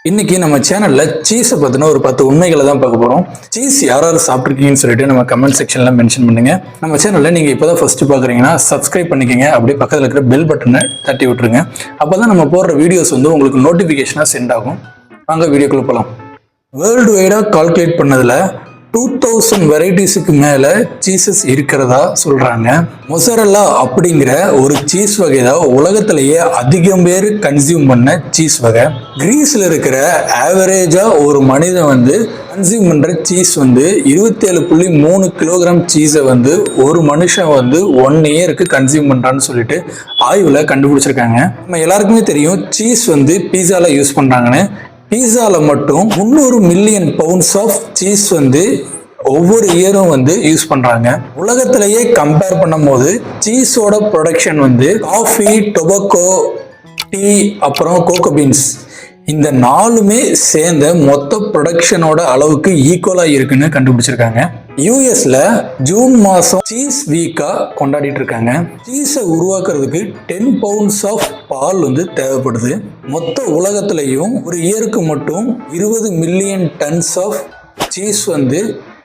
இன்னைக்கு நம்ம சேனல்ல சீஸை பத்தின ஒரு 10 உண்மைகளை தான் பார்க்க போறோம். சீஸ் யாராவது சாப்பிட்ருக்கீங்கன்னு சொல்லிட்டு நம்ம கமெண்ட் செக்ஷன்ல மென்ஷன் பண்ணுங்க. நம்ம சேனல்ல நீங்க இப்பதான் ஃபர்ஸ்ட் பாக்குறீங்கன்னா சப்ஸ்கிரைப் பண்ணிக்கங்க. அப்படியே பக்கத்துல இருக்கிற பெல் பட்டனை தட்டி விட்டுருங்க. அப்பதான் நம்ம போடுற வீடியோஸ் உங்களுக்கு நோட்டிபிகேஷனா சென்ட் ஆகும். வாங்க வீடியோக்குள்ள போலாம். வேர்ல்டு வைடா கால்குலேட் பண்ணதுல 2000 வெரைட்டிஸுக்கு மேல சீசஸ் இருக்கிறதா சொல்றாங்க. மொசரல்லா அப்படிங்கிற ஒரு சீஸ் வகை தான் உலகத்திலேயே அதிகம் பேர் கன்சியூம் பண்ண சீஸ் வகை. கிரீஸ்ல இருக்கிற ஆவரேஜா ஒரு மனிதன் கன்சியூம் பண்ற சீஸ் 27.3 கிலோகிராம் சீஸை ஒரு மனுஷன் 1 இயருக்கு கன்சியூம் பண்றான்னு சொல்லிட்டு ஆய்வுல கண்டுபிடிச்சிருக்காங்க. நம்ம எல்லாருக்குமே தெரியும் சீஸ் பீஸால யூஸ் பண்றாங்கன்னு. பீஸால மட்டும் 300 மில்லியன் பவுண்ட்ஸ் ஆஃப் சீஸ் ஒவ்வொரு இயரும் யூஸ் பண்றாங்க. உலகத்திலேயே கம்பேர் பண்ணும் போது சீஸோட ப்ரொடக்ஷன் காஃபி, டொபாக்கோ, டீ, அப்புறம் கோகோ பீன்ஸ் இந்த 4மே சேர்ந்த மொத்த ப்ரொடக்ஷனோட அளவுக்கு ஈக்குவலா இருக்குன்னு கண்டுபிடிச்சிருக்காங்க. யூஎஸ்ல ஜூன் மாசம் சீஸ் வீக்கா கொண்டாடிட்டு இருக்காங்க. சீஸை உருவாக்குறதுக்கு 10 பவுண்ட்ஸ் ஆஃப் பால் தேவைப்படுது. மொத்த உலகத்திலையும் ஒரு இயருக்கு மட்டும் 20 million tons of cheese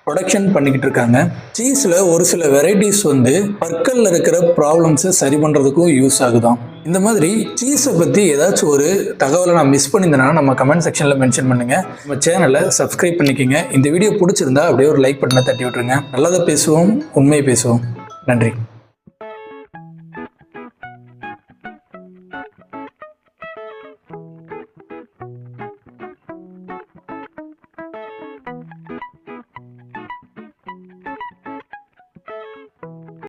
production பண்ணிக்கிட்டு இருக்காங்க. சீஸ்ல ஒரு சில வெரைட்டிஸ் பற்கள்ல இருக்கிற ப்ராப்ளம்ஸை சரி பண்றதுக்கும் யூஸ் ஆகுதான். இந்த மாதிரி சீஸை பத்தி ஏதாச்சும் ஒரு தகவலை நான் மிஸ் பண்ணியிருந்தேன்னா நம்ம கமெண்ட் செக்ஷன்ல மென்ஷன் பண்ணுங்க. நம்ம சேனலை சப்ஸ்கிரைப் பண்ணிக்கோங்க. இந்த வீடியோ பிடிச்சிருந்தா அப்படியே ஒரு லைக் பட்டனை தட்டி விட்டுருங்க. நல்லதை பேசுவோம், உண்மையை பேசுவோம். நன்றி.